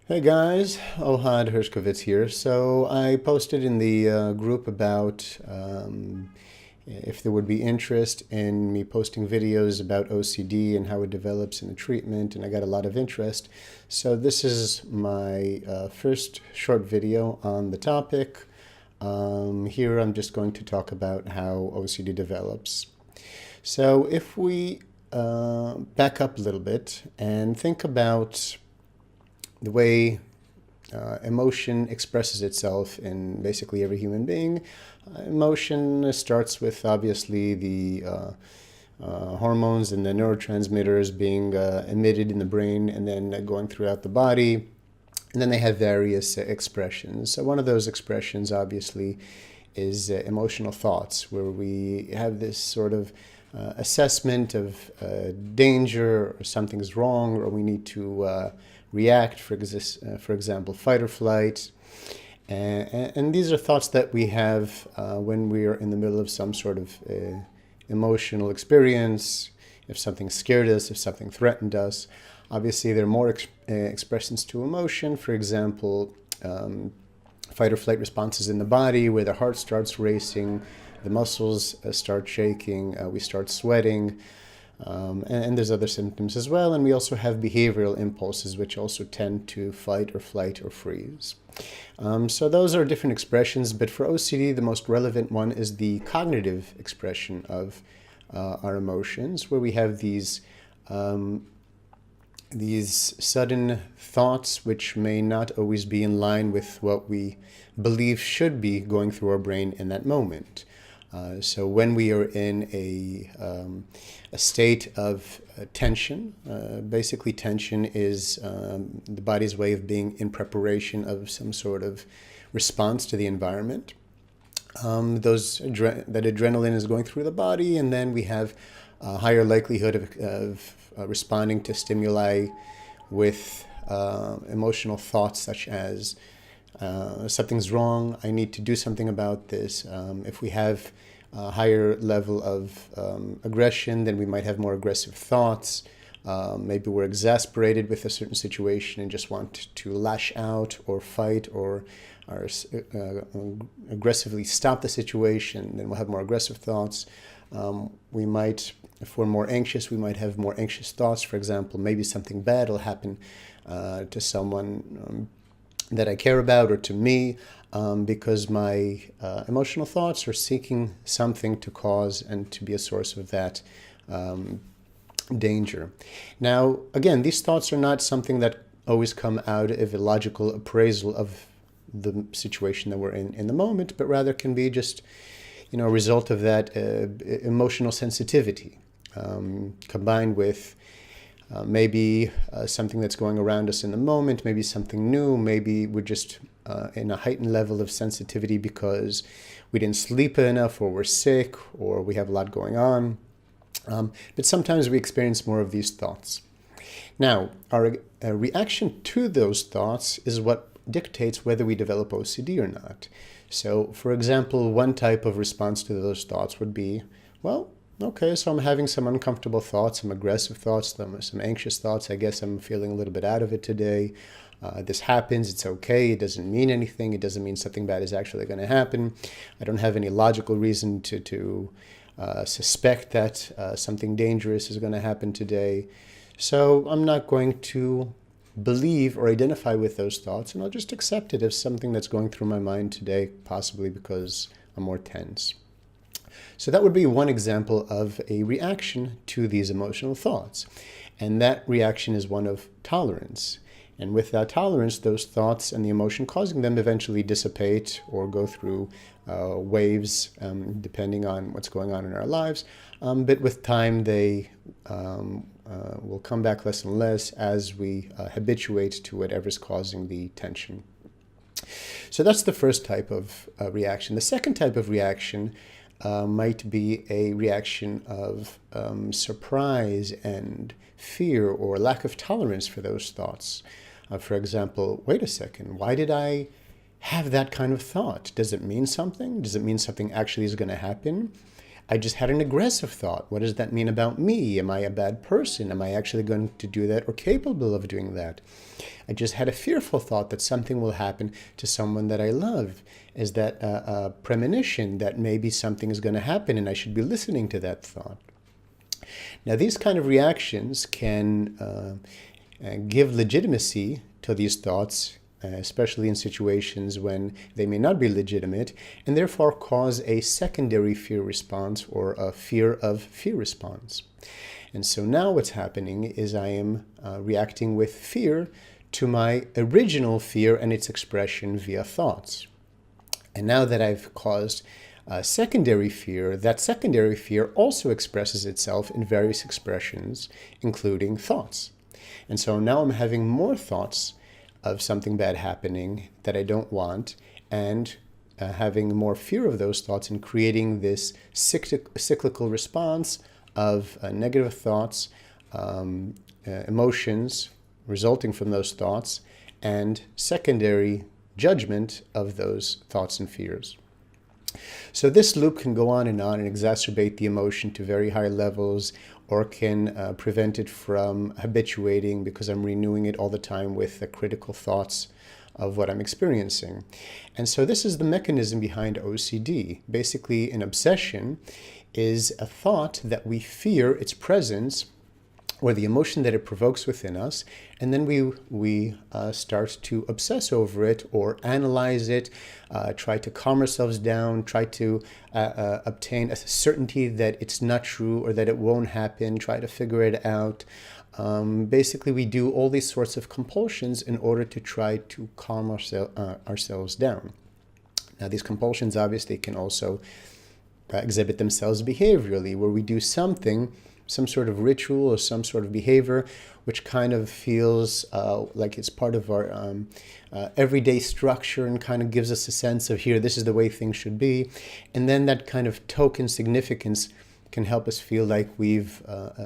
Hey guys, Ohad Hershkovitz here. So I posted in the group about if there would be interest in me posting videos about OCD and how it develops in the treatment, and I got a lot of interest. So this is my first short video on the topic. Here I'm just going to talk about how OCD develops. So if we back up a little bit and think about the way emotion expresses itself in basically every human being. Emotion starts with obviously the hormones and the neurotransmitters being emitted in the brain and then going throughout the body. And then they have various expressions. So one of those expressions obviously is emotional thoughts, where we have this sort of assessment of danger, or something's wrong, or we need to react, for example, fight or flight. And these are thoughts that we have when we are in the middle of some sort of emotional experience, if something scared us, if something threatened us. Obviously, there are more expressions to emotion. For example, fight or flight responses in the body, where the heart starts racing, the muscles start shaking, we start sweating, and there's other symptoms as well. And we also have behavioral impulses, which also tend to fight or flight or freeze. So those are different expressions, but for OCD, the most relevant one is the cognitive expression of our emotions, where we have these sudden thoughts which may not always be in line with what we believe should be going through our brain in that moment. So when we are in a state of tension, basically tension is the body's way of being in preparation of some sort of response to the environment. That adrenaline is going through the body, and then we have a higher likelihood of responding to stimuli with emotional thoughts such as something's wrong, I need to do something about this. If we have a higher level of aggression, then we might have more aggressive thoughts. Maybe we're exasperated with a certain situation and just want to lash out or fight or aggressively stop the situation, then we'll have more aggressive thoughts. We might, if we're more anxious, we might have more anxious thoughts. For example, maybe something bad will happen to someone that I care about or to me, because my emotional thoughts are seeking something to cause and to be a source of that danger. Now, again, these thoughts are not something that always come out of a logical appraisal of the situation that we're in the moment, but rather can be just, a result of that emotional sensitivity combined with maybe something that's going around us in the moment, maybe something new, maybe we're just in a heightened level of sensitivity because we didn't sleep enough, or we're sick, or we have a lot going on. But sometimes we experience more of these thoughts. Now, our reaction to those thoughts is what dictates whether we develop OCD or not. So, for example, one type of response to those thoughts would be, well, okay, so I'm having some uncomfortable thoughts, some aggressive thoughts, some anxious thoughts. I guess I'm feeling a little bit out of it today. This happens. It's okay. It doesn't mean anything. It doesn't mean something bad is actually going to happen. I don't have any logical reason to suspect that something dangerous is going to happen today. So I'm not going to believe or identify with those thoughts, and I'll just accept it as something that's going through my mind today, possibly because I'm more tense. So that would be one example of a reaction to these emotional thoughts. And that reaction is one of tolerance. And with that tolerance, those thoughts and the emotion causing them eventually dissipate or go through waves, depending on what's going on in our lives. But with time, they will come back less and less as we habituate to whatever's causing the tension. So that's the first type of reaction. The second type of reaction might be a reaction of surprise and fear or lack of tolerance for those thoughts. For example, wait a second, why did I have that kind of thought? Does it mean something? Does it mean something actually is going to happen? I just had an aggressive thought. What does that mean about me? Am I a bad person? Am I actually going to do that or capable of doing that? I just had a fearful thought that something will happen to someone that I love. Is that a premonition that maybe something is going to happen and I should be listening to that thought? Now, these kind of reactions can give legitimacy to these thoughts, especially in situations when they may not be legitimate, and therefore cause a secondary fear response or a fear of fear response. And so now what's happening is I am reacting with fear to my original fear and its expression via thoughts. And now that I've caused secondary fear, that secondary fear also expresses itself in various expressions, including thoughts. And so now I'm having more thoughts of something bad happening that I don't want, and having more fear of those thoughts and creating this cyclical response of negative thoughts, emotions resulting from those thoughts, and secondary judgment of those thoughts and fears. So this loop can go on and exacerbate the emotion to very high levels, or can prevent it from habituating because I'm renewing it all the time with the critical thoughts of what I'm experiencing. And so this is the mechanism behind OCD. Basically, an obsession is a thought that we fear its presence, or the emotion that it provokes within us, and then we start to obsess over it or analyze it, try to calm ourselves down, try to obtain a certainty that it's not true or that it won't happen, try to figure it out. Basically, we do all these sorts of compulsions in order to try to calm ourselves down. Now, these compulsions obviously can also exhibit themselves behaviorally, where we do something, some sort of ritual or some sort of behavior, which kind of feels like it's part of our everyday structure and kind of gives us a sense of, here, this is the way things should be. And then that kind of token significance can help us feel like we've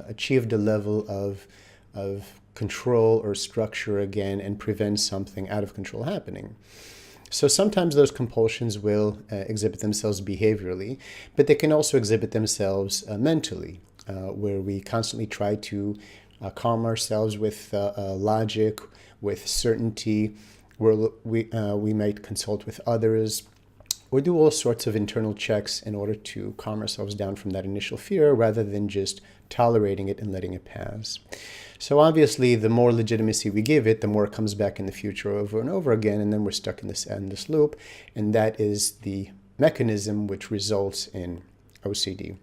achieved a level of control or structure again, and prevent something out of control happening. So sometimes those compulsions will exhibit themselves behaviorally, but they can also exhibit themselves mentally. Where we constantly try to calm ourselves with logic, with certainty, where we might consult with others, or do all sorts of internal checks in order to calm ourselves down from that initial fear, rather than just tolerating it and letting it pass. So obviously, the more legitimacy we give it, the more it comes back in the future over and over again, and then we're stuck in this endless loop, and that is the mechanism which results in OCD.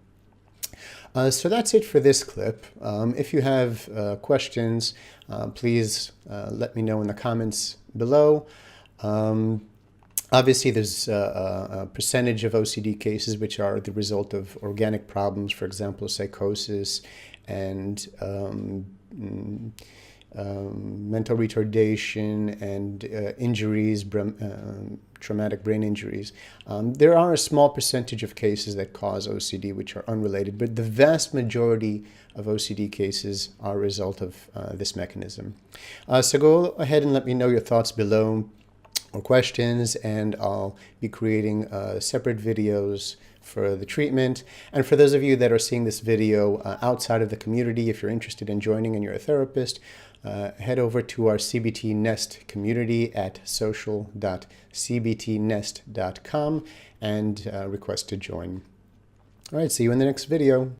So that's it for this clip. If you have questions, please let me know in the comments below. Obviously, there's a percentage of OCD cases which are the result of organic problems, for example, psychosis and mental retardation and injuries, traumatic brain injuries. There are a small percentage of cases that cause OCD which are unrelated, but the vast majority of OCD cases are a result of this mechanism. So go ahead and let me know your thoughts below or questions, and I'll be creating separate videos for the treatment. And for those of you that are seeing this video outside of the community, if you're interested in joining and you're a therapist, head over to our CBT Nest community at social.cbtnest.com and request to join. All right, see you in the next video.